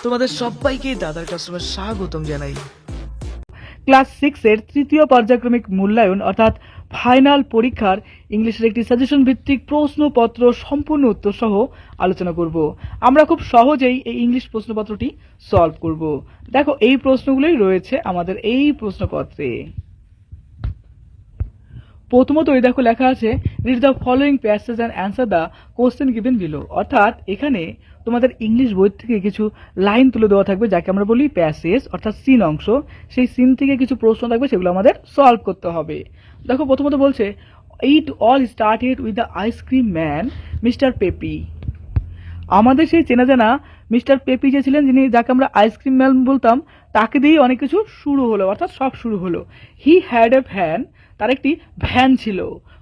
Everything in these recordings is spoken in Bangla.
তোমাদের সবাইকে দাদার ক্লাসরুমে স্বাগতম জানাই। ক্লাস 6-এর তৃতীয় পর্যায়ক্রমিক মূল্যায়ন অর্থাৎ ফাইনাল পরীক্ষার ইংলিশের একটি সাজেশন ভিত্তিক প্রশ্নপত্র সম্পূর্ণ উত্তর সহ আলোচনা করব। আমরা খুব সহজেই এই ইংলিশ প্রশ্নপত্রটি সলভ করব। দেখো, এই প্রশ্নগুলোই রয়েছে আমাদের এই প্রশ্নপত্রে। প্রথমত এই দেখো লেখা আছে, read the following passage and answer the question given below. অর্থাৎ এখানে তোমাদের ইংলিশ বই থেকে কিছু লাইন তুলে দেওয়া থাকবে, যাকে আমরা বলি প্যাসেজ অর্থাৎ সিন অংশ। সেই সিন থেকে কিছু প্রশ্ন থাকবে, সেগুলো আমাদের সলভ করতে হবে। দেখো, প্রথমত বলছে, it all started with the ice cream man mister peppy. আমাদের সেই চেনা জানা মিস্টার পেপি যে ছিলেন, যিনি যাকে আমরা আইসক্রিম ম্যান বলতাম, তাকে দিয়েই অনেক কিছু শুরু হলো, অর্থাৎ সব শুরু হলো। হি হ্যাড এ ভ্যান, তার একটি ভ্যান ছিল।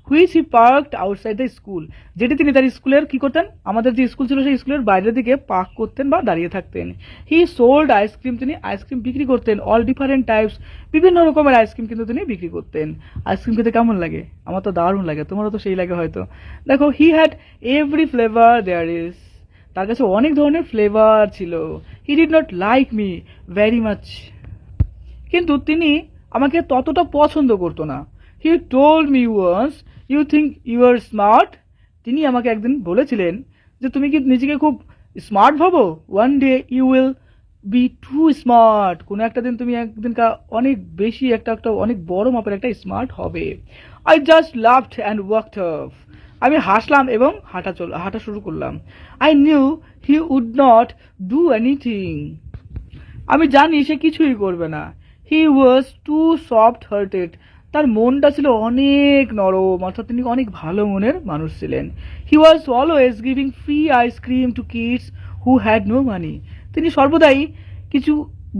Which he parked outside the school, যেটি তিনি তার স্কুলের কি করতেন, আমাদের যে স্কুল ছিল সেই স্কুলের বাইরের দিকে পার্ক করতেন বা দাঁড়িয়ে থাকতেন। হি সোল্ড আইসক্রিম, তিনি আইসক্রিম বিক্রি করতেন। অল ডিফারেন্ট টাইপস, বিভিন্ন রকমের আইসক্রিম কিন্তু তিনি বিক্রি করতেন। আইসক্রিম খেতে কেমন লাগে? আমার তো দারুণ লাগে, তোমারও তো সেই লাগে হয়তো। দেখো, he had every flavour there is, তার কাছে অনেক ধরনের ফ্লেভার ছিল। He did not like me very much, কিন্তু তিনি আমাকে ততটা পছন্দ করতো না। He told me once you think you are smart, তিনি আমাকে একদিন বলেছিলেন যে তুমি কি নিজেকে খুব স্মার্ট ভাবো। One day you will be too smart, কোনো একটা দিন তুমি একদিনকার অনেক বেশি একটা অনেক বড় মাপের একটা স্মার্ট হবে। I just loved and walked off, আমি হাসলাম এবং হাঁটা শুরু করলাম। I knew he would not do anything, আমি জানি সে কিছুই করবে না। He was too soft hearted, তার মনটা ছিল অনেক নরম, অর্থাৎ তিনি অনেক ভালো মনের মানুষ ছিলেন। He was always giving free ice cream to kids who had no money, তিনি সর্বদাই কিছু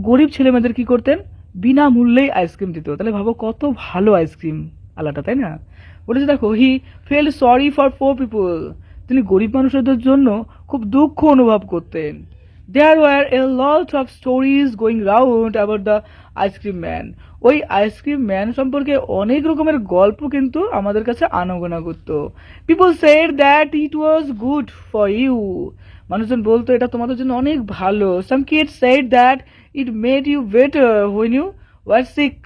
গরিব ছেলেমেয়েদের কি করতেন, বিনামূল্যেই আইসক্রিম দিত। তাহলে ভাবো কত ভালো আইসক্রিম আলাটা, তাই না? বলেছে দেখো, he felt sorry for poor people, তিনি গরিব মানুষদের জন্য খুব দুঃখ অনুভব করতেন। There were a lot of stories going round about the ice cream man. ওই আইসক্রিম ম্যান সম্পর্কে অনেক রকমের গল্প কিন্তু আমাদের কাছে আনাগোনা করতো। People said that it was good for you. মানুষজন বলতো এটা তোমাদের জন্য অনেক ভালো। Some kids said that it made you better when you were sick.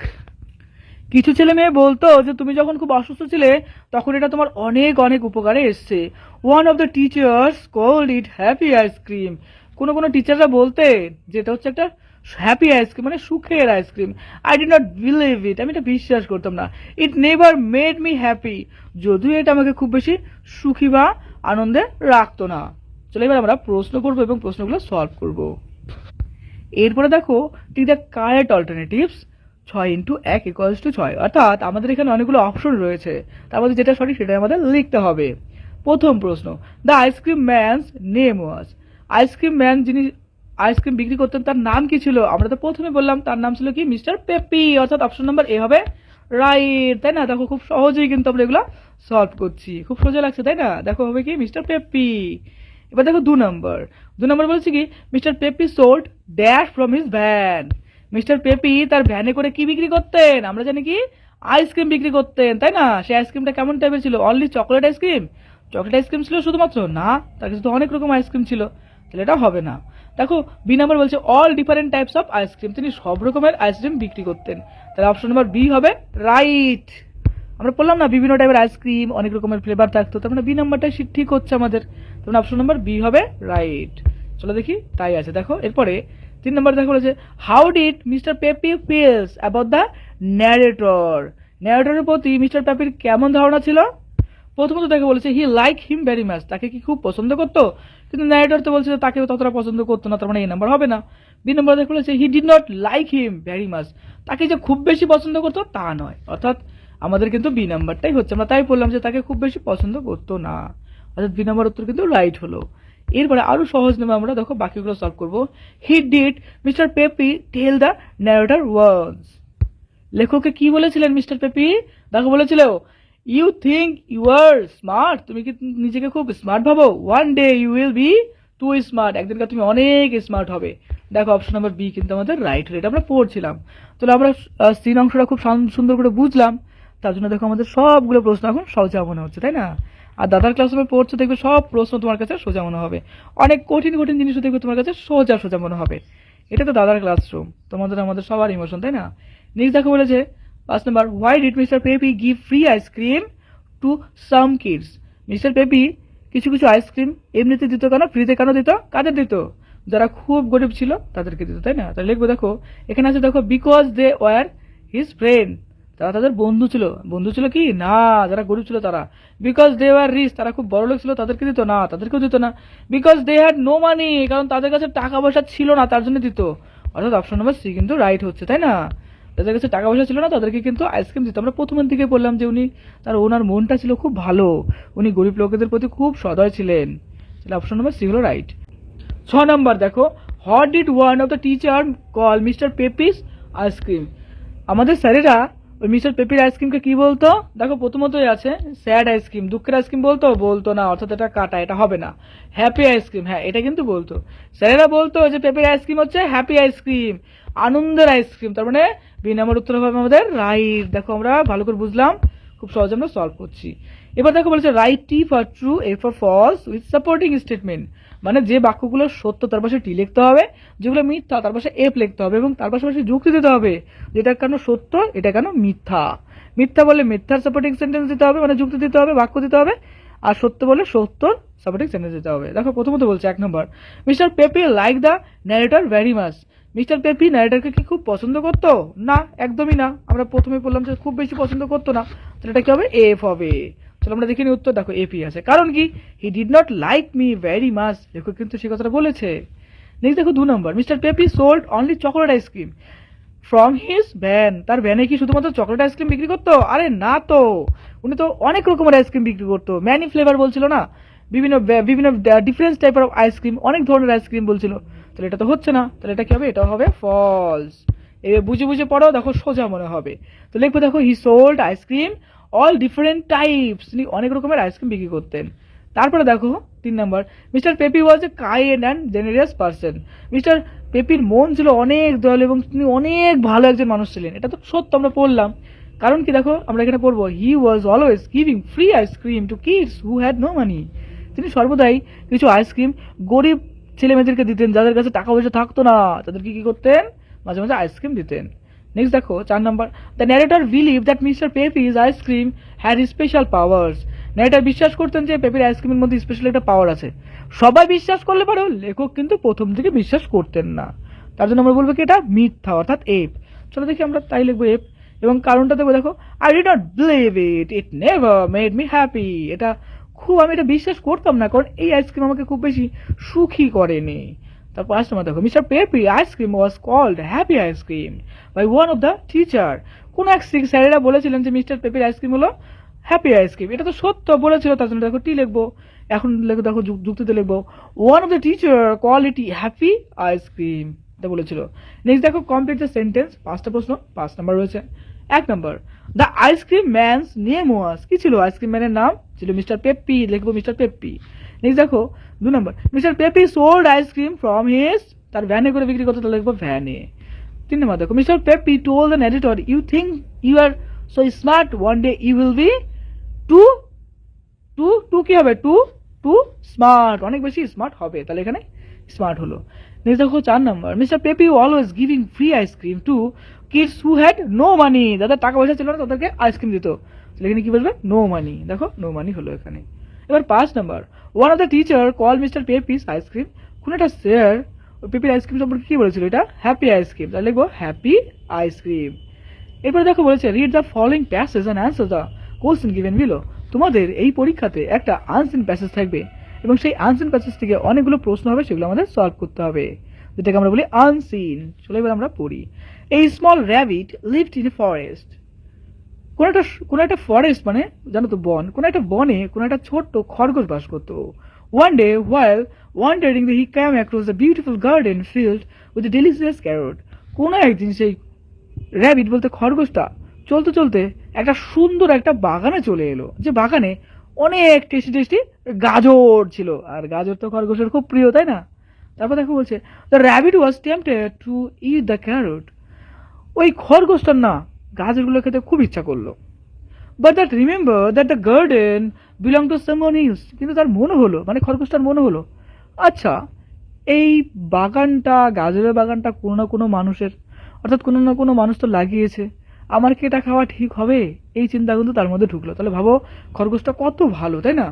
কিছু ছেলে মেয়ে বলতো যে তুমি যখন খুব অসুস্থ ছিলে তখন এটা তোমার অনেক অনেক উপকারে এসছে। One of the teachers called it happy ice cream. কোনো টিচাররা বলতেন যেটা হচ্ছে একটা হ্যাপি আইসক্রিম, মানে সুখের ice cream. I did not believe it, আমি এটা বিশ্বাস করতাম না। It never made me happy, যদিও এটা আমাকে খুব বেশি সুখী বা আনন্দে রাখতো না। চলো এবার আমরা প্রশ্ন করবো এবং প্রশ্নগুলো সলভ করব। এরপরে দেখো, টি দ্য কারেক্ট অল্টারনেটিভস। 6 × 1 = 6, অর্থাৎ আমাদের এখানে অনেকগুলো অপশন রয়েছে, তার মধ্যে যেটা সঠিক সেটাই আমাদের লিখতে হবে। প্রথম প্রশ্ন, the ice cream man's name was, ice cream man যিনি আইসক্রিম বিক্রি করতেন তার নাম কি ছিল? আমরা তো প্রথমে বললাম তার নাম ছিল কি, মিস্টার পেপি, অর্থাৎ অপশন নাম্বার এ হবে রাইট, তাই না? দেখো খুব সহজেই কিন্তু আমরা এগুলো সলভ করছি, খুব সোজা লাগছে, তাই না? দেখো হবে কি, মিস্টার পেপি। এবার দেখো 2 নম্বর বলছি কি, mister Peppy sold dash from his van, mister peppy তার ভ্যানে করে কি বিক্রি করতেন? আমরা জানি কি, আইসক্রিম বিক্রি করতেন, তাই না? সেই আইসক্রিমটা কেমন টাইপের ছিল? Only chocolate ice cream? Chocolate ice cream ছিল শুধুমাত্র? না, তার কাছে তো অনেক রকম আইসক্রিম ছিল, তাহলে এটা হবে না। দেখো বি নাম্বার বলছে all different types of ice cream, তিনি সব রকমের আইসক্রিম বিক্রি করতেন, তাহলে অপশন নাম্বার বি হবে রাইট। আমরা বললাম না বিভিন্ন টাইপের আইসক্রিম অনেক রকমের ফ্লেভার থাকতো, তার মানে বি নাম্বারটাই ঠিক হচ্ছে আমাদের, তার মানে অপশন নাম্বার বি হবে রাইট। চলো দেখি, তাই আছে। দেখো এরপরে 3 নম্বর দেখো বলেছে, how did mister Peppy feels about the narrator, ন্যারেটরের প্রতি মিস্টার পেপির কেমন ধারণা ছিল? প্রথমত দেখে বলেছে he like him very much, তাকে কি খুব পছন্দ করতো? কিন্তু ন্যারেটর তো বলছে তাকে ততটা পছন্দ করতো না, তার মানে এই নাম্বার হবে না। বি নম্বর দেখে বলেছে হি did not like him very much, তাকে যে খুব বেশি পছন্দ করতো তা নয়, অর্থাৎ আমাদের কিন্তু বি নাম্বারটাই হচ্ছে, আমরা তাই বললাম যে তাকে খুব বেশি পছন্দ করতো না, অর্থাৎ বি নাম্বার উত্তর কিন্তু রাইট হলো। এরপরে আরো সহজ নেবে আমরা, দেখো বাকিগুলো সলভ করবো। He did mister Peppy tell the narrator words, লেখককে কি বলেছিলেন মিস্টার পেপি? দেখো বলেছিল, you think you are smart, তুমি কি নিজেকে খুব স্মার্ট ভাবো। One day you will be too smart, একদিনকার তুমি অনেক স্মার্ট হবে। দেখো অপশন নাম্বার বি কিন্তু আমাদের রাইট হলো, এটা আমরা পড়ছিলাম। তাহলে আমরা সিন অংশটা খুব সুন্দর করে বুঝলাম, তার জন্য দেখো আমাদের সবগুলো প্রশ্ন এখন সহজে মনে হচ্ছে, তাই না? আর দাদার ক্লাসরুমে পড়ছো দেখবে সব প্রশ্ন তোমার কাছে সোজা মনে হবে, অনেক কঠিন কঠিন জিনিসও দেখবে তোমার কাছে সোজা সোজা মনে হবে। এটা তো দাদার ক্লাসরুম, তোমাদের আমাদের সবার ইমোশন, তাই না? নেক্সট দেখো বলেছে 5 number, why did mister Peppy give free ice cream to some kids? Mister Peppy কিছু কিছু আইসক্রিম এমনিতে দিত কেন, ফ্রিতে কেন দিত? কাদের দিত? যারা খুব গরিব ছিল তাদেরকে দিত, তাই না? তাহলে লিখবো দেখো, এখানে আছে দেখো, because they were his friend, তারা তাদের বন্ধু ছিল। বন্ধু ছিল কি না, যারা গরিব ছিল তারা। বিকজ দে ওয়ার রিচ, তারা খুব বড় লোক ছিল, তাদেরকে দিত না, তাদেরকেও দিত না। Because they had no money, কারণ তাদের কাছে টাকা পয়সা ছিল না, তার জন্য দিত। অর্থাৎ অপশন নাম্বার সি কিন্তু রাইট হচ্ছে, তাই না? তাদের কাছে টাকা পয়সা ছিল না, তাদেরকে কিন্তু আইসক্রিম দিত। আমরা প্রথমের দিকে বললাম যে ওনার মনটা ছিল খুব ভালো, উনি গরিব লোকেদের প্রতি খুব সদয় ছিলেন। তাহলে অপশন নাম্বার সি হলো রাইট। 6 নাম্বার দেখো, what did one of the teacher call mister Peppy's ice cream? আমাদের স্যারেরা ওই মিস্টার পেপির আইসক্রিমকে কি বলতো? দেখো প্রথমতই আছে স্যাড আইসক্রিম, দুঃখের আইসক্রিম বলতো? বলতো না, অর্থাৎ এটা কাটা, এটা হবে না। হ্যাপি আইসক্রিম, হ্যাঁ এটা কিন্তু বলতো। স্যারেরা বলতো যে পেপির আইসক্রিম হচ্ছে হ্যাপি আইসক্রিম, আনন্দের আইসক্রিম। তার মানে বি নাম্বার উত্তর হবে আমাদের রাইট। দেখো আমরা ভালো করে বুঝলাম, খুব সহজে আমরা সলভ করছি। এবার দেখো বলেছে write T for true, F for false with supporting statement. মানে যে বাক্যগুলো সত্য তার পাশে টি লিখতে হবে, যেগুলো মিথ্যা তার পাশে এফ লিখতে হবে, এবং তার পাশাপাশি যুক্তি দিতে হবে, যেটা কেন সত্য, এটা কেন মিথ্যা। মিথ্যা বলে মিথ্যার সাপোর্টিং সেন্টেন্স দিতে হবে, মানে যুক্তি দিতে হবে, বাক্য দিতে হবে। আর সত্য বলে সত্যর সাপোর্টিং সেন্টেন্স দিতে হবে। দেখো প্রথমত বলছে 1 number, mister Peppy like the narrator very much. Mister Peppy ন্যারেটরকে কি খুব পছন্দ করতো? না, একদমই না। আমরা প্রথমে বললাম যে খুব বেশি পছন্দ করতো না, তাহলে এটা কি হবে? এফ হবে। চলো আমরা দেখে নিই উত্তর। দেখো এপি আছে, কারণ কি? He did not like me very much, দেখো কিন্তু সে কথাটা বলেছে। নেক্সট দেখো 2 number, mister Peppy sold only chocolate ice cream from his van. তার ভ্যানে কি শুধুমাত্র চকলেট আইসক্রিম বিক্রি করতো? আরে না তো, উনি তো অনেক রকমের আইসক্রিম বিক্রি করতো। ম্যানি ফ্লেভার বলছিল না, বিভিন্ন বিভিন্ন ডিফারেন্ট টাইপের অফ আইসক্রিম, অনেক ধরনের আইসক্রিম বলছিল। তাহলে এটা তো হচ্ছে না, তাহলে এটা কি হবে? এটা হবে ফলস। এবার বুঝে বুঝে পড়ো, দেখো সোজা মনে হবে। তো লিখবো দেখো, he sold ice cream all different types, তিনি অনেক রকমের আইসক্রিম বিক্রি করতেন। তারপরে দেখো 3 number, mister Peppy was a kind and generous person. Mister পেপির মন ছিল অনেক দয়ালু এবং তিনি অনেক ভালো একজন মানুষ ছিলেন। এটা তো সত্য, আমরা পড়লাম। কারণ কি? দেখো আমরা এখানে পড়বো, he was always giving free ice cream to kids who had no money. তিনি সর্বদাই কিছু আইসক্রিম গরিব ছেলে মেয়েদেরকে দিতেন, যাদের কাছে টাকা পয়সা থাকতো না, তাদেরকে কি করতেন? মাঝে মাঝে আইসক্রিম দিতেন। নেক্সট দেখো 4 number, the narrator believe that mister Peppy's ice cream had special powers. Narrator বিশ্বাস করতেন যে পেপির আইসক্রিমের মধ্যে স্পেশাল একটা পাওয়ার আছে। সবাই বিশ্বাস করলে পারো, লেখক কিন্তু প্রথম থেকে বিশ্বাস করতেন না। তার জন্য আমরা বলবো কি এটা মিথ্যা, অর্থাৎ এফ। চলো দেখি আমরা তাই লিখবো এফ, এবং কারণটা দেবো দেখো, I did not believe it, it never made me happy. আমি এটা বিশ্বাস করতাম না, কারণ এই আইসক্রিম আমাকে খুব বেশি সুখী করেনি। তারপর আসতে দেখো, mister Peppy ice cream was called happy ice cream by one of the teacher. কোন এক স্যারেরা বলেছিলেন যে মিস্টার পেপির আইসক্রিম হলো হ্যাপি আইসক্রিম। এটা তো সত্য বলেছিল, তার জন্য দেখো টি লিখবো। এখন দেখো যুক্তিতে লিখবো, one of the teacher call it happy ice cream, এটা বলেছিল। নেক্সট দেখো, কমপ্লিট দ্য সেন্টেন্স। 5টা প্রশ্ন, 5 নাম্বার রয়েছে। 1 number, the ice cream man's name was. কি ছিল আইসক্রিম ম্যানের নাম? ছিল মিস্টার পেপি, লিখবো মিস্টার পেপি। নেক্সট দেখো 2 number, mister Peppy sold ice cream from his, তার ভ্যানে করে বিক্রি করতে, তাহলে লিখবো ভ্যানে। 3 নম্বর দেখো, mister Peppy told the narrator, you think you are so smart, one day you will be too too too কি হবে? টু স্মার্ট, অনেক বেশি স্মার্ট হবে, তাহলে এখানে স্মার্ট হলো। নেক্সট দেখো 4 number, mister Peppy always giving free ice cream to kids who had no money. যাদের টাকা পয়সা ছিল না তাদেরকে আইসক্রিম দিত, তাহলে এখানে কি বলবে? No money. দেখো নো মানি হলো এখানে। এবার 5 number, one of the teacher call mister Peppy's ice cream, কোন একটা স্যার পেপির আইসক্রিম সম্পর্কে কি বলেছিল? এটা হ্যাপি আইসক্রিম, তাহলে লিখবো হ্যাপি আইসক্রিম। এরপরে দেখো বলেছে, read the following passage and answer the question given below. তোমাদের এই পরীক্ষাতে একটা আনসিন প্যাসেজ থাকবে, এবং সেই আনসিন প্যাসেজ থেকে অনেকগুলো প্রশ্ন হবে, সেগুলো আমাদের সলভ করতে হবে, যেটাকে আমরা বলি আনসিন। চলো এবার আমরা পড়ি। এই small rabbit lived in a forest. কোন একটা ফরেস্ট মানে জানো তো বন, কোন একটা বনে কোন একটা ছোট্ট খরগোশ বাস করতো। One day while wandering he came across a beautiful garden filled with a delicious carrot. কোন একদিন সেই র্যাবিট বলতে খরগোশটা চলতে চলতে একটা সুন্দর একটা বাগানে চলে এলো, যে বাগানে অনেক টেস্টি টেস্টি গাজর ছিল। আর গাজর তো খরগোশের খুব প্রিয়, তাই না? তারপর দেখো বলছে, the rabbit was tempted two it the carrot. ওই খরগোশটার না গাজরগুলো খেতে খুব ইচ্ছা করলো। But that remember that the garden belong to someone else, কিন্তু তার মনে হলো, মানে খরগোশটার মনে হলো, আচ্ছা এই বাগানটা, গাজরের বাগানটা কোনো না কোনো মানুষের, অর্থাৎ কোনো না কোনো মানুষ তো লাগিয়েছে, আমার কি এটা খাওয়া ঠিক হবে? এই চিন্তা কিন্তু তার মধ্যে ঢুকলো। তাহলে ভাবো খরগোশটা কত ভালো, তাই না?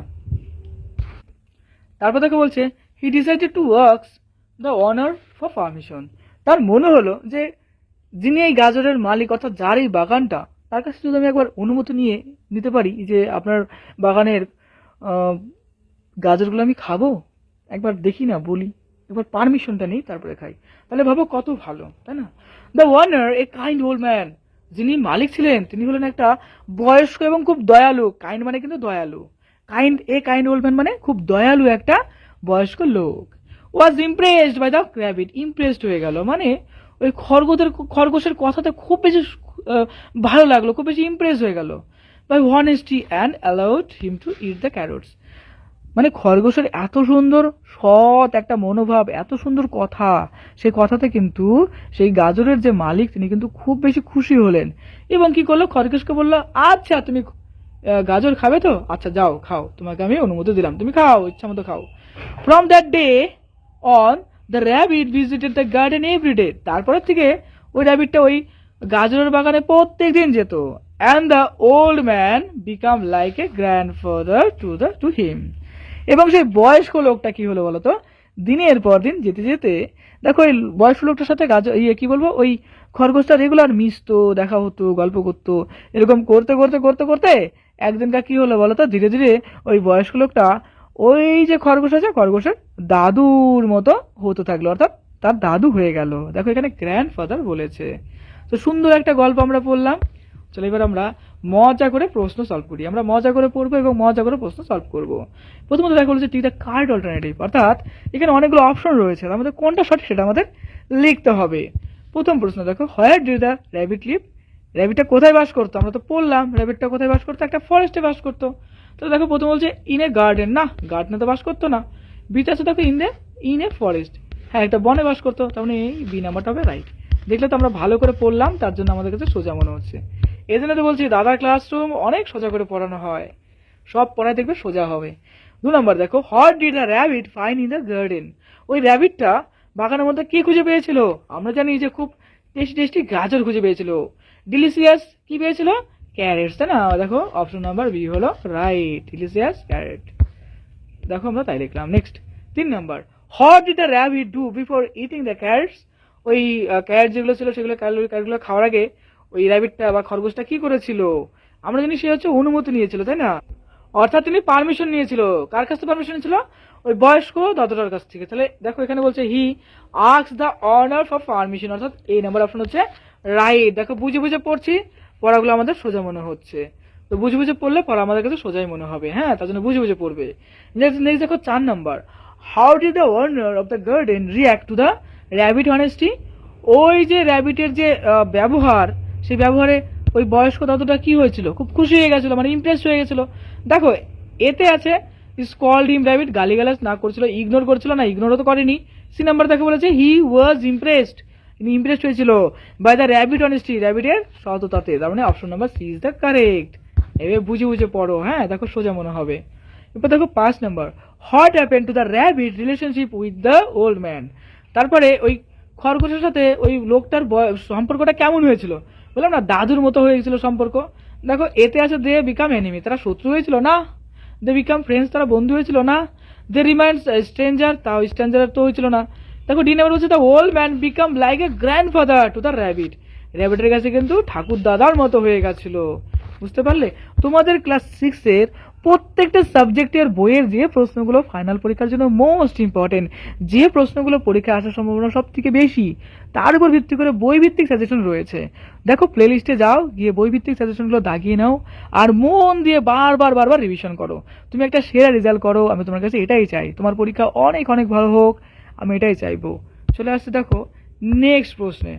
তারপর তাকে বলছে he decided to works the honour for permission. তার মনে হলো যে যিনি এই গাজরের মালিক, অর্থাৎ যার এই বাগানটা, তার কাছে যদি আমি একবার অনুমতি নিতে পারি যে আপনার বাগানের আহ, গাজরগুলো আমি খাবো, একবার দেখি না, বলি, একবার পারমিশনটা নিই তারপরে খাই, তাহলে ভাবো কত ভালো, তাই না? The ওয়ানার A kind old man, যিনি মালিক ছিলেন তিনি হলেন একটা বয়স্ক এবং খুব দয়ালু। কাইন্ড মানে কিন্তু দয়ালু। কাইন্ড ওল্ড ম্যান মানে খুব দয়ালু একটা বয়স্ক লোক। Was impressed by the rabbit, impressed হয়ে গেল, মানে ওই খরগোশের কথাতে খুব বেশি ভালো লাগলো, খুব বেশি ইমপ্রেস হয়ে গেল। By honesty and allowed him to eat the carrots, মানে খরগোশের এত সুন্দর সৎ একটা মনোভাব, এত সুন্দর কথা, সেই কথাতে কিন্তু সেই গাজরের যে মালিক তিনি কিন্তু খুব বেশি খুশি হলেন, এবং কি করলো, খরগোশকে বললো আচ্ছা তুমি গাজর খাবে তো, আচ্ছা যাও খাও, তোমাকে আমি অনুমতি দিলাম, তুমি খাও, ইচ্ছা মতো খাও। From that day on the rabbit visited the garden every day, তারপরের থেকে ওই র্যাবিটটা ওই গাজরের বাগানে প্রত্যেক দিন যেত। And the old man become like a grandfather to him, এবং সেই বয়স্ক লোকটা কি হলো বলতো, দিনের পর দিন যেতে যেতে, দেখো এই বয়স্ক লোকটার সাথে কি বলবো, ওই খরগোশটা রেগুলার মিশতো, দেখা হতো, গল্প করতো, এরকম করতে করতে করতে করতে একদিনকার কি হলো বলতো, ধীরে ধীরে ওই বয়স্ক লোকটা ওই যে খরগোশ আছে, খরগোশের দাদুর মতো হতে থাকলো, অর্থাৎ তার দাদু হয়ে গেল। দেখো এখানে গ্র্যান্ডফাদার বলেছে। তো সুন্দর একটা গল্প আমরা পড়লাম। চলো এবার আমরা মজা করে প্রশ্ন সলভ করি। আমরা মজা করে পড়বো এবং মজা করে প্রশ্ন সলভ করব। প্রথমত দেখা হলো যে টি দ্য কারেক্ট অল্টারনেটিভ, অর্থাৎ এখানে অনেকগুলো অপশন রয়েছে, তার মধ্যে কোনটা সঠিক সেটা আমাদের লিখতে হবে। প্রথম প্রশ্ন দেখো, where did the rabbit live, র্যাবিটটা কোথায় বাস করতো? আমরা তো পড়লাম র্যাবিটটা কোথায় বাস করতো, একটা ফরেস্টে বাস করতো। তো দেখো প্রথম বলছে ইন এ গার্ডেন, না গার্ডেনে তো বাস করতো না। বিতে আছে দেখো ইন এ ফরেস্ট, হ্যাঁ একটা বনে বাস করতো, তার মানে এই বি নাম্বারটা হবে রাইট। দেখলে তো আমরা ভালো করে পড়লাম, তার জন্য আমাদের কাছে সোজা মনে হচ্ছে। এই জন্য তো বলছি দাদার ক্লাসরুম অনেক সোজা করে পড়ানো হয়, সব পড়ায় দেখবে সোজা হবে। 2 নম্বর দেখো, what did the rabbit find in the garden, ওই র্যাবিটটা বাগানের মধ্যে কি খুঁজে পেয়েছিল? আমরা জানি যে খুব টেস্টি টেস্টি গাজর খুঁজে পেয়েছিল। ডিলিশিয়াস কি পেয়েছিল? ক্যারেটস, তাই না? দেখো অপশন নাম্বার বি হলো রাইট, ডিলিশিয়াস ক্যারেট। দেখো আমরা তাই লিখলাম। Next 3 number, what did the rabbit do before eating the carats, ওই ক্যারেট যেগুলো ছিল সেগুলো ক্যারেটগুলো খাওয়ার আগে ওই র্যাবিটটা বা খরগোশটা কি করেছিল? আমরা জানি সে হচ্ছে অনুমতি নিয়েছিল, তাই না? অর্থাৎ তিনি পারমিশন নিয়েছিল। কার কাছ থেকে পারমিশন নিয়েছিল? ওই বয়স্ক দাদুটার কাছ থেকে। তাহলে দেখো এখানে বলছে he asked the honour for permission, অর্থাৎ এই নাম্বার অপশন হচ্ছে রাইট। দেখো বুঝে বুঝে পড়ছি, পড়াগুলো আমাদের সোজা মনে হচ্ছে। তো বুঝে বুঝে পড়লে পড়া আমাদের কাছে সোজাই মনে হবে, হ্যাঁ, তার জন্য বুঝে বুঝে পড়বে। নেক্সট দেখো 4 number, how did the owner of the garden react to the rabbit honesty, ওই যে র্যাবিটের যে ব্যবহার, সেই ব্যবহারে ওই বয়স্ক দাদুটা কি হয়েছিল? খুব খুশি হয়ে গেছিল, মানে ইমপ্রেস হয়ে গেছিল। দেখো এতে আছে স্কল্ড হিম, র্যাবিট গালিগালাজ না করছিল, ইগনোর করছিল না, ইগনোরও তো করেনি। সি নাম্বার দেখো বলেছে হি ওয়াজ ইমপ্রেসড, তিনি ইমপ্রেসড হয়েছিল বাই দ্য র্যাবিট অনেস্টি, র্যাবিটের সততাতে। তার মানে option number C is the correct. এবার বুঝে বুঝে পড়ো, হ্যাঁ, দেখো সোজা মনে হবে। এবার দেখো 5 number, what happened to the rabbit relationship with the old man, তারপরে ওই খরগোশের সাথে ওই লোকটার সম্পর্কটা কেমন হয়েছিল? বললাম না দাদুর মতো হয়ে গেছিল সম্পর্ক। দেখো এতে আছে দে বিকাম এনিমি, তারা শত্রু হয়েছিল না। দে বিকাম ফ্রেন্ডস, তারা বন্ধু হয়েছিল না। দে রিমাইন্ডস স্ট্রেঞ্জার, তাও স্ট্রেঞ্জার তো হয়েছিল না। দেখো ডি নাম্বার হচ্ছে the old man become like a grandfather to the rabbit, র্যাবিটের কাছে কিন্তু ঠাকুর দাদার মতো হয়ে গেছিল। বুঝতে পারলে? তোমাদের ক্লাস 6 এর প্রত্যেকটা সাবজেক্টের বইয়ের যে প্রশ্নগুলো ফাইনাল পরীক্ষার জন্য মোস্ট ইম্পর্টেন্ট, যে প্রশ্নগুলো পরীক্ষায় আসার সম্ভাবনা সব থেকে বেশি, তার উপর ভিত্তি করে বই ভিত্তিক সাজেশন রয়েছে। দেখো প্লে লিস্টে যাও, গিয়ে বই ভিত্তিক সাজেশনগুলো দাগিয়ে নাও, আর মন দিয়ে বারবার বারবার রিভিশন করো। তুমি একটা সেরা রেজাল্ট করো, আমি তোমার কাছে এটাই চাই। তোমার পরীক্ষা অনেক অনেক ভালো হোক, আমি এটাই চাইবো। চলে আসছে দেখো নেক্সট প্রশ্নে।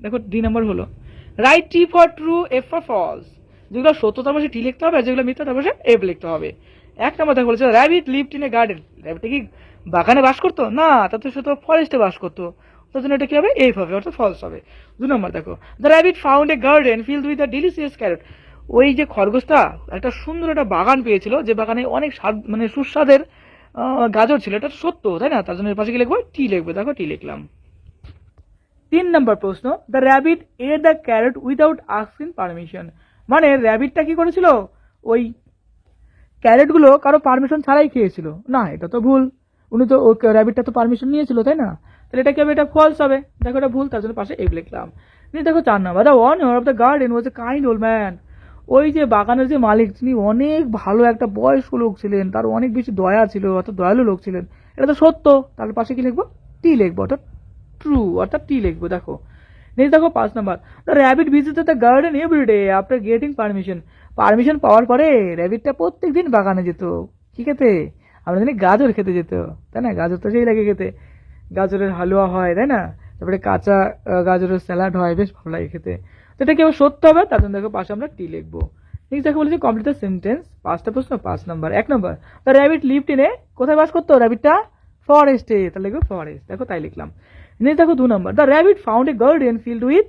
দেখো ডি নাম্বার হলো write T for true, F for false. যেগুলো সত্য তার পাশে টি লিখতে হবে, আর যেগুলো মিথ্যা তার পাশে এফ লিখতে হবে। 1 নম্বর দেখো বলেছে rabbit lived in a garden, র্যাবিটটা কি বাগানে বাস করতো? না, তার তো সে তো ফরেস্টে বাস করতো, তার জন্য এটা কি হবে? এফ হবে, অর্থাৎ ফলস হবে। 2 নম্বর দেখো the rabbit found a garden field with the delicious carrot, ওই যে খরগোশটা একটা সুন্দর একটা বাগান পেয়েছিল, যে বাগানে অনেক স্বাদ মানে সুস্বাদের গাজর ছিল। এটা সত্য, তাই না? তার জন্য এর পাশে কি লিখবো? টি লিখবো। দেখো টি লিখলাম। 3 নম্বর প্রশ্ন, the rabbit at the carrot without asking permission. মানে র্যাবিটটা কি করেছিল? ওই ক্যারেট গুলো কারো পারমিশন ছাড়াই খেয়েছিল। না, এটা তো ভুল। উনি তো র্যাবিটটা তো পারমিশন নিয়েছিল, তাই না? তাহলে এটা কি হবে? এটা ফলস হবে। দেখো এটা ভুল, তার জন্য পাশে এগ লিখলাম। দেখো 4 number, the owner of the garden was a kind old man. ওই যে বাগানের যে মালিক, তিনি অনেক ভালো একটা বয়স্ক লোক ছিলেন, তার অনেক বেশি দয়া ছিল, অর্থাৎ দয়ালু লোক ছিলেন। এটা তো সত্য, তার পাশে কি লিখবো? টি লিখবো, অর্থাৎ ট্রু, অর্থাৎ টি লিখবো। দেখো নেক্সট দেখো 5 number, the rabbit visited the garden everyday after getting permission. Permission পাওয়ার পরে র্যাবিটটা প্রত্যেক দিন বাগানে যেত। কি খেতে? আমরা জানি গাজর খেতে যেত, তাই না? গাজর তো সেই লাগে খেতে। গাজরের হালুয়া হয়, তাই না? তারপরে কাঁচা গাজরের স্যালাড হয়, বেশ ভালো লাগে খেতে। তো এটা কি আবার সত্য হবে? তার জন্য দেখো পাশে আমরা টি লিখবো। নেক্সট দেখো বলেছে কমপ্লিট দ্য সেন্টেন্স। 5টা প্রশ্ন, 5 number. 1 number, the rabbit lived in a, কোথায় বাস করতো র্যাবিটটা? ফরেস্টে। তাহলে লিখবো ফরেস্ট। দেখো তাই লিখলাম। নেক্সট দেখো 2 number, the rabbit found a garden field with.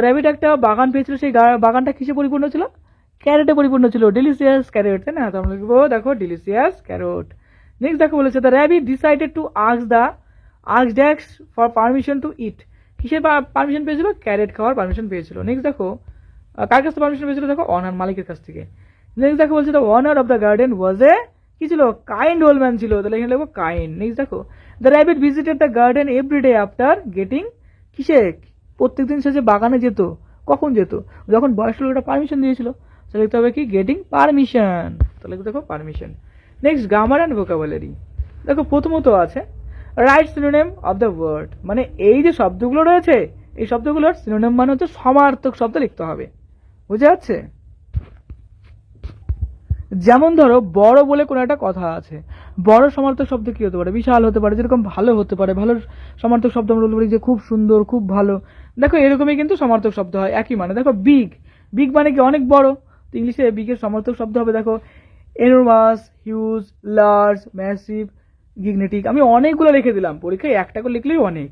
Rabbit একটা বাগান পেয়েছিল, সেই বাগানটা কিসে পরিপূর্ণ ছিল? ক্যারেটে পরিপূর্ণ ছিল। ডেলিসিয়াস ক্যারট, তাই না? তো আমরা লিখবো দেখো ডেলিসিয়াস ক্যারট। নেক্সট দেখো বলেছে the rabbit decided to ask for permission to eat. কিসের পারমিশন পেয়েছিল? ক্যারেট খাওয়ার পারমিশন পেয়েছিল। নেক্সট দেখো কার কাছ থেকে পারমিশন পেয়েছিল? দেখো অনার, মালিকের কাছ থেকে। নেক্সট দেখো বলছে the owner of the garden was a, কি ছিল? কাইন্ড ওল্ড ম্যান ছিল। তাহলে এখানে লিখবো কাইন্ড। নেক্সট দেখো the rabbit visited the garden everyday after getting, কিসে? প্রত্যেকদিন সে যে বাগানে যেত, কখন যেত? যখন বয়স্ক লোকটা পারমিশন দিয়েছিল। তাহলে লিখতে হবে কি? Getting permission. তাহলে দেখো permission. Next grammar and vocabulary. দেখো প্রথমত আছে write synonym of the word. মানে এই যে শব্দগুলো রয়েছে, এই শব্দগুলোর সিনোনিম মানে হচ্ছে সমার্থক শব্দ লিখতে হবে। বুঝে যাচ্ছে? যেমন ধরো বড় বলে কোনো একটা কথা আছে, বড় সমার্থক শব্দ কি হতে পারে? বিশাল হতে পারে, যেরকম ভালো হতে পারে। ভালো সমার্থক শব্দ আমরা বলতে পারি যে খুব সুন্দর, খুব ভালো। দেখো এরকমই কিন্তু সমার্থক শব্দ হয়, একই মানে। দেখো বিগ, বিগ মানে কি? অনেক বড়। তো ইংলিশে বিগের সমার্থক শব্দ হবে দেখো এনোর্মাস, হিউজ, লার্জ, ম্যাসিভ, গিগনেটিক। আমি অনেকগুলো লিখে দিলাম, পরীক্ষায় একটা করে লিখলেই অনেক।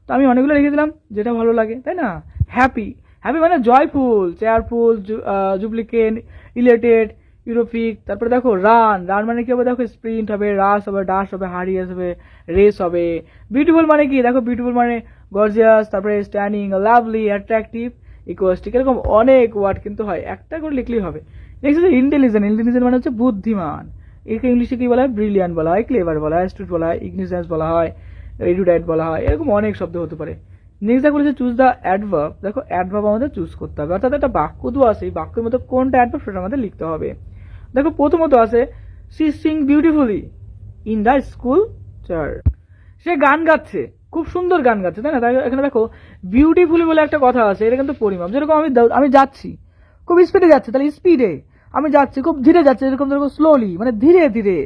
তো আমি অনেকগুলো লিখে দিলাম, যেটা ভালো লাগে, তাই না? হ্যাপি, হ্যাপি মানে জয়ফুল, চেয়ারফুল, জুবলিকেন্ট, ইলেটেড, ইউরোপিক। তারপরে দেখো রান, রান মানে কি হবে? দেখো স্প্রিন্ট হবে, রাস হবে, ডাশ হবে, হারিয়াস হবে, রেস হবে। বিউটিফুল মানে কি? দেখো বিউটিফুল মানে গর্জিয়াস, তারপরে স্ট্যান্ডিং, লাভলি, অ্যাট্রাকটিভ, ইকোয়াস্টিক। এরকম অনেক ওয়ার্ড কিন্তু হয়, একটা করে লিখলেই হবে। নেক্সট হচ্ছে ইন্টেলিজেন্ট। ইন্টেলিজেন্ট মানে হচ্ছে বুদ্ধিমান। একে ইংলিশে কি বলা হয়? ব্রিলিয়ান্ট বলা হয়, ক্লেভার বলা হয়, অ্যাস্টুট বলা হয়, ইগনিসেন্স বলা হয়, এরুডাইট বলা হয়। এরকম অনেক শব্দ হতে পারে। নেক্সট দেখো বলেছে চুজ দ্য অ্যাডভার্ব। দেখো অ্যাডভার্ব আমাদের চুজ করতে হবে, অর্থাৎ একটা বাক্য দেওয়া আছে, এই বাক্যের মধ্যে কোনটা অ্যাডভার্ব সেটা আমাদের লিখতে হবে। দেখো প্রথমত আছে she sing beautifully in the school চার। সে গান গাচ্ছে, খুব সুন্দর গান গাচ্ছে, তাই না? তাই এখানে দেখো বিউটিফুলি বলে একটা কথা আছে, এটা কিন্তু পরিমাপ। যেরকম আমি যাচ্ছি, খুব স্পিডে যাচ্ছে, তাহলে স্পিডে। আমি যাচ্ছি খুব ধীরে যাচ্ছে, এরকম দেখো স্লোলি, মানে ধীরে ধীরে।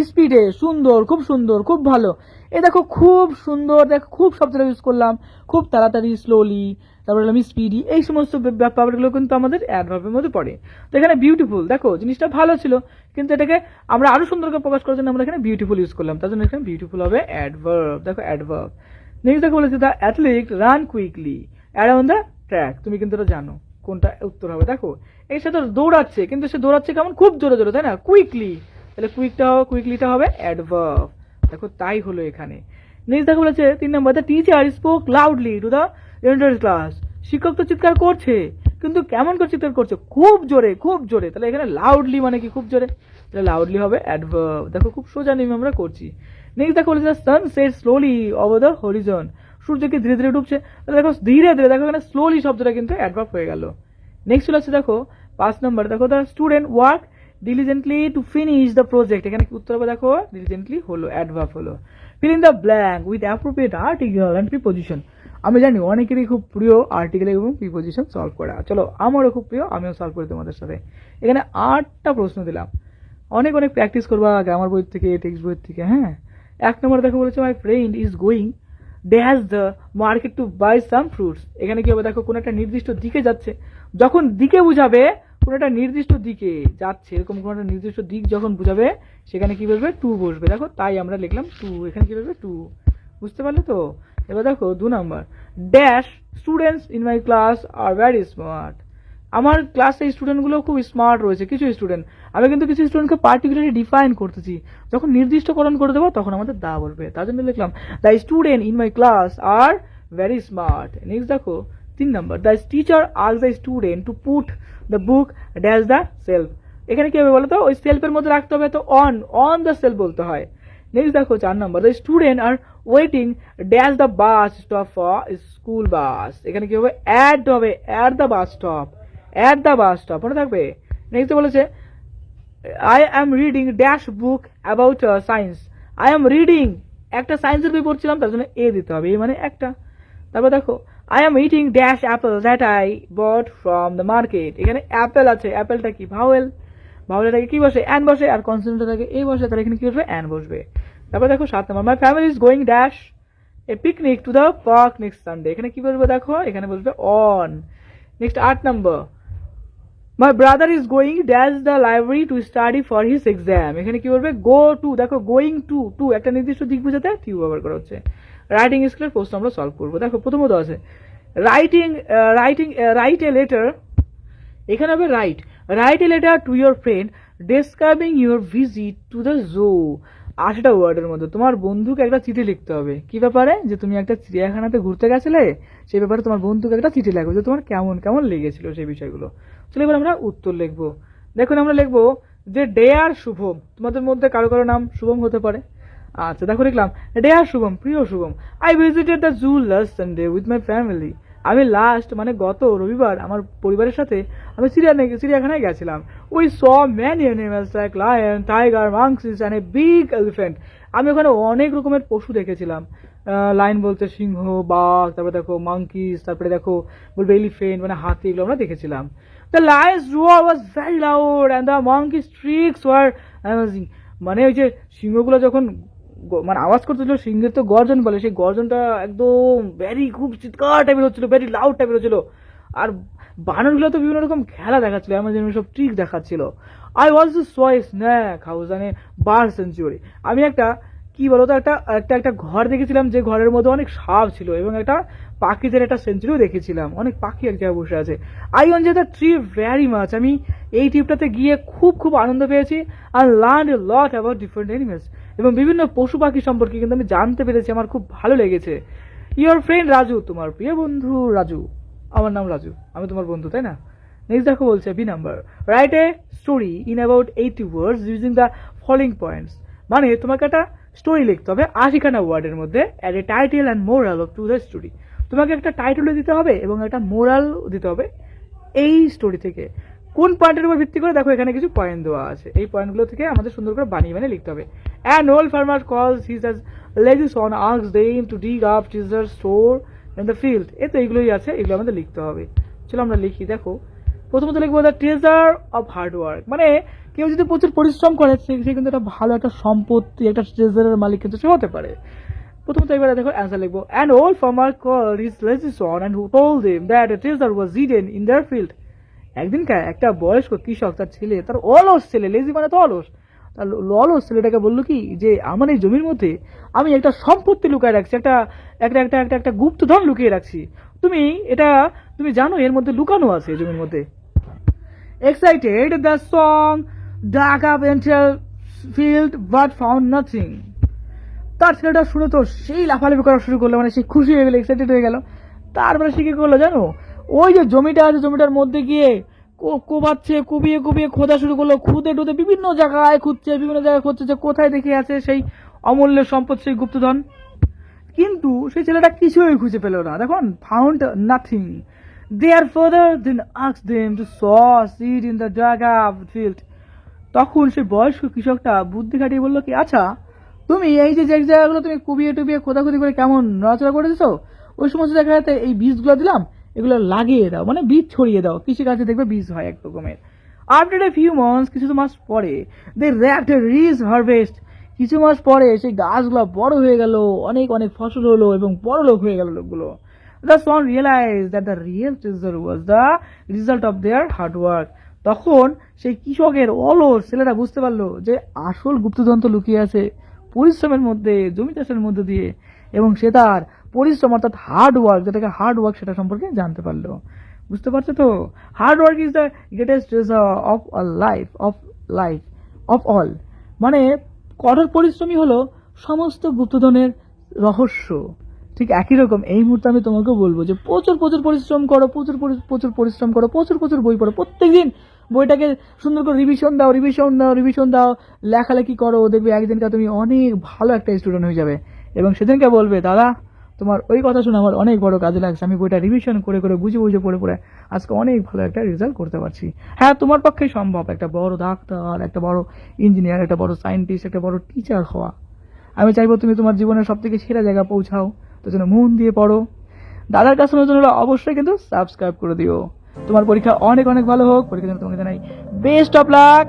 স্পিডে, সুন্দর, খুব সুন্দর, খুব ভালো। এ দেখো খুব সুন্দর, দেখো খুব শব্দটা ইউজ করলাম, খুব তাড়াতাড়ি, স্লোলি, তারপরে আমি স্পিডি। এই সমস্ত ব্যাপারগুলো কিন্তু আমাদের অ্যাডভার্বের মধ্যে পড়ে। তো এখানে বিউটিফুল, দেখো জিনিসটা ভালো ছিল, কিন্তু এটাকে আমরা আরো সুন্দর করে প্রকাশ করার জন্য আমরা এখানে বিউটিফুল ইউজ করলাম, তার জন্য এখানে বিউটিফুল হবে অ্যাডভার্ব। দেখো অ্যাডভার্ব। নেক্সট দেখো বলেছে the athlete run quickly around the track. তুমি কিন্তু এটা জানো কোনটা উত্তর হবে। দেখো এর সাথে দৌড়াচ্ছে, কিন্তু সে দৌড়াচ্ছে কেমন? খুব জোরে জোরে, তাই না? কুইকলি। তাহলে কুইকলিটা হবে অ্যাডভার্ব। দেখো তাই হলো এখানে। নেক্সট দেখো বলেছে 3 number, the teacher spoke loudly to the entire class. শিক্ষক তো চিৎকার করছে, কিন্তু কেমন করে চিৎকার করছে? খুব জোরে, খুব জোরে। তাহলে এখানে লাউডলি মানে কি? খুব জোরে। তাহলে লাউডলি হবে অ্যাডভার্ব। দেখো খুব সোজা নিয়ম আমরা করছি। নেক্সট দেখো বলেছে sun set slowly over the horizon. সূর্য কি ধীরে ধীরে ডুবছে। তাহলে দেখো ধীরে ধীরে, দেখো এখানে স্লোলি শব্দটা কিন্তু অ্যাডভার্ব হয়ে গেল। নেক্সট চলে আসছে দেখো 5 নম্বর, দেখো the student work diligently to finish the project. এখানে কি উত্তর হবে? দেখো ডিলিজেন্টলি হলো, অ্যাডভার্ব হলো। Fill in the blank with appropriate article and preposition. আমি জানি অনেকেরই খুব প্রিয় আর্টিকেল এবং প্রিপোজিশন সলভ করা। চলো আমারও খুব প্রিয়, আমিও সলভ করি তোমাদের সাথে। এখানে 8টা প্রশ্ন দিলাম, অনেক অনেক প্র্যাকটিস করবা গ্রামার বই থেকে, টেক্সট বই থেকে। হ্যাঁ, 1 নম্বর দেখো বলেছে my friend is going dash the market to buy some fruits. এখানে কি হবে? দেখো কোন একটা নির্দিষ্ট দিকে যাচ্ছে, যখন দিকে বুঝাবে কোন একটা নির্দিষ্ট দিকে যাচ্ছে, এরকম কোন একটা নির্দিষ্ট দিক যখন বুঝাবে, সেখানে কি বলবে? টু বসবে। দেখো তাই আমরা লিখলাম টু, এখানে কি বলবে? টু। বুঝতে পারলে তো? এবার দেখো 2 number, dash students in my class are very smart. আমার ক্লাসে স্টুডেন্টগুলো খুব স্মার্ট রয়েছে, কিছু স্টুডেন্ট। আমি কিন্তু কিছু স্টুডেন্টকে পার্টিকুলারলি ডিফাইন করতেছি, যখন নির্দিষ্টকরণ করে দেবো তখন আমাদের দা বলবে, তার জন্য লিখলাম the student in my class are very smart. Next দেখো 3 number, the teacher ask the student to put the book dash the shelf. এখানে কি হবে বলো তো, ওই সেলফের মধ্যে রাখতে হবে, তো অন দ্য সেলফ বলতে হয়। নেক্সট দেখো 4 number, the student are waiting dash the bus stop for school bus. এখানে কি হবে, অ্যাট হবে, at the bus stop, at the bus stop মনে থাকবে। নেক্সট বলেছে I am reading dash book about science. I am reading, একটা সায়েন্সের বই পড়ছিলাম, তার জন্য এ দিতে হবে, এ মানে একটা। তারপর দেখো I am eating dash Apple that I bought from the market. এখানে অ্যাপেল আছে, অ্যাপেলটা কি ভাওয়েল, ভাওয়েলটাকে কি বসে, অ্যান বসে, আর কনসোনেন্টটাকে এ বসে, তাহলে এখানে কি বসবে, অ্যান বসবে। তারপর দেখো 7 number, my family is going dash a picnic to the park next Sunday. এখানে কি বলবো দেখো, এখানে বসবে on. Next 8 number, my brother is going dash the library to study for his exam. এখানে কি বলবে, গো টু, দেখো গোয়িং টু একটা নির্দিষ্ট দিক বোঝাতে টিউ ব্যবহার করা হচ্ছে। রাইটিং স্কিলের প্রশ্ন আমরা সলভ করবো। দেখো প্রথমত আছে রাইট এ লেটার, এখানে হবে write a letter to your friend describing your visit to the zoo. 8টা ওয়ার্ডের মধ্যে তোমার বন্ধুকে একটা চিঠি লিখতে হবে, কি ব্যাপারে, যে তুমি একটা চিড়িয়াখানাতে ঘুরতে গেছিলে, সেই ব্যাপারে তোমার বন্ধুকে একটা চিঠি লিখবে, যে তোমার কেমন কেমন লেগেছিল সেই বিষয়গুলো। চলো এবার আমরা উত্তর লিখবো। দেখুন আমরা লিখবো যে ডে আর শুভম, তোমাদের মধ্যে কারো কারো নাম শুভম হতে পারে। আচ্ছা দেখো লিখলাম ডে আর শুভম, প্রিয় Shubham, I visited the zoo last Sunday with my family. আমি লাস্ট মানে গত রবিবার আমার পরিবারের সাথে আমি চিড়িয়াখানায় গেছিলাম। We saw many animals like lion, tiger, monkeys and a big elephant. আমি ওখানে অনেক রকমের পশু দেখেছিলাম। লায়ন বলতে সিংহ, বাঘ, তারপরে দেখো মাংকিস, তারপরে দেখো বলবে এলিফেন্ট মানে হাতি, এগুলো আমরা দেখেছিলাম। The lion's roar was very loud and the monkeys tricks were amazing. মানে ওই যে সিংহগুলো যখন মানে আওয়াজ করতেছিল, সিংহের তো গর্জন বলে, সেই গর্জনটা একদম খুব চিৎকার টাইপের হচ্ছিল, ভেরি লাউড টাইপের হচ্ছিল। আর বানরগুলো তো বিভিন্ন রকম খেলা দেখাচ্ছিল, আমার যেমন সব ট্রিক দেখাচ্ছিল। I also saw A snack house মানে বার্ড সেঞ্চুরি। আমি একটা কি বলতো একটা ঘর দেখেছিলাম, যে ঘরের মধ্যে অনেক সাপ ছিল, এবং একটা পাখিদের একটা সেঞ্চুরিও দেখেছিলাম, অনেক পাখি এক জায়গায় বসে আছে। I enjoy the trip very much. আমি এই ট্রিপটাতে গিয়ে খুব আনন্দ পেয়েছি। আর learn a lot about different animals, এবং বিভিন্ন পশু পাখি সম্পর্কে কিন্তু আমি জানতে পেরেছি, আমার খুব ভালো লেগেছে। ইয়োর ফ্রেন্ড রাজু, তোমার প্রিয় বন্ধু রাজু। আমার নাম রাজু, আমি তোমার বন্ধু, তাই না? নেক্সট দেখো বলছে B number, write a story in about 80 words using the following points. মানে তোমাকে একটা স্টোরি লিখতে হবে 80খানা ওয়ার্ডের মধ্যে, add a title and moral of to the story. তোমাকে একটা টাইটেলও দিতে হবে এবং একটা মোরাল দিতে হবে এই স্টোরি থেকে। কোন পয়েন্টের উপর ভিত্তি করে, দেখো এখানে কিছু পয়েন্ট দেওয়া আছে, এই পয়েন্টগুলো থেকে আমাদের সুন্দর করে বানিয়ে লিখতে হবে। An old farmer calls his as lazy son asks them to dig up treasure store in the field. এ তো এইগুলোই আছে, এগুলো আমাদের লিখতে হবে। চলো আমরা লিখি। দেখো প্রথমত লিখবো the treasure of hard work. মানে কেউ যদি প্রচুর পরিশ্রম করে সে কিন্তু একটা ভালো একটা সম্পত্তি, একটা ট্রেজারের মালিক কিন্তু সে হতে পারে। প্রথমত এবারে দেখো অ্যান্সার লিখবো, an old farmer called his lazy son and who told them that a treasure was hidden in their field. একদিনকার একটা বয়স্ক কৃষক তার ছেলে, তার অলস ছেলে, লেজি মানে তো অলস, তার অলস ছেলেটাকে বললো কি, যে আমার এই জমির মধ্যে আমি একটা সম্পত্তি লুকিয়ে রাখছি, একটা একটা একটা একটা একটা গুপ্তধন লুকিয়ে রাখছি। তুমি জানো এর মধ্যে লুকানো আছে জমির মধ্যে। এক্সাইটেড দ্য সং ডাক up enter field but found nothing. তার ছেলেটা শুনে তো সেই লাফালাফি করা শুরু করলো, মানে সে খুশি হয়ে গেল, এক্সাইটেড হয়ে গেল। তারপরে সে কি করলো জানো, ওই যে জমিটা আছে জমিটার মধ্যে গিয়ে কুবিয়ে খোঁজা শুরু করলো, খুঁজে বিভিন্ন জায়গায় খুঁজছে যে কোথায় দেখে আছে সেই অমূল্য সম্পদ, সেই গুপ্তধন। কিন্তু সেই ছেলেটা কিছুই খুঁজে পেল না। দেখুন, found nothing. Their father then asked them to sow seed in the জায়গা অফ ফিল্ড। তখন সেই বয়স্ক কৃষকটা বুদ্ধি খাটিয়ে বললো কি, আচ্ছা তুমি এই যে জায়গাগুলো তুমি কুবিয়ে খোঁজাখুঁজি করে কেমন নড়াচড়া করে দিছো, ওই সমস্ত জায়গাতে এই বীজগুলো দিলাম, এগুলো লাগিয়ে দাও, মানে বীজ ছড়িয়ে দাও, কৃষিকাজে দেখবে বীজ হয় এক রকমের। আফটার এ ফিউ মান্থস, কিছু মাস পরে, দে র্যাপড এ রিচ হারভেস্ট। কিছু মাস পরে সেই গাছগুলো বড় হয়ে গেল, অনেক ফসল হলো এবং বড় লোক হয়ে গেল লোকগুলো। The son realise that the real treasure was the result of their hard work. তখন সেই কৃষকের অলস ছেলেরা বুঝতে পারলো যে আসল গুপ্তধন তো লুকিয়ে আছে পরিশ্রমের মধ্যে, জমি চাষের মধ্যে দিয়ে, এবং সে তার পরিশ্রম অর্থাৎ হার্ড ওয়ার্ক, যেটাকে হার্ড ওয়ার্ক সেটা সম্পর্কে জানতে পারলো। বুঝতে পারছো তো? Hard work is the greatest of life of all. মানে কঠোর পরিশ্রমই হলো সমস্ত গুপ্তধনের রহস্য। ঠিক একই রকম এই মুহূর্তে আমি তোমাকেও বলবো যে প্রচুর প্রচুর পরিশ্রম করো, প্রচুর পরিশ্রম করো, প্রচুর বই পড়ো, প্রত্যেকদিন বইটাকে সুন্দর করে রিভিশন দাও, লেখালেখি করো, দেখবে একদিনকে তুমি অনেক ভালো একটা স্টুডেন্ট হয়ে যাবে। এবং সেদিনকে বলবে, দাদা তোমার ওই কথা শুনে আমার অনেক বড় কাজে লাগছে, আমি বইটা রিভিশন করে বুঝে পড়ে আজকে অনেক ভালো একটা রেজাল্ট করতে পারছি। হ্যাঁ, তোমার পক্ষে সম্ভব একটা বড় ডাক্তার, একটা বড় ইঞ্জিনিয়ার, একটা বড় সায়েন্টিস্ট, একটা বড় টিচার হওয়া। আমি চাইবো তুমি তোমার জীবনের সব থেকে সেরা জায়গা পৌঁছাও, তো জন্য মন দিয়ে পড়ো। দাদার কাছে নতুন হলে অবশ্যই কিন্তু সাবস্ক্রাইব করে দিও। তোমার পরীক্ষা অনেক ভালো হোক। পরীক্ষার জন্য তোমাকে জানাই বেস্ট অফ লাক।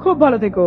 খুব ভালো থেকো।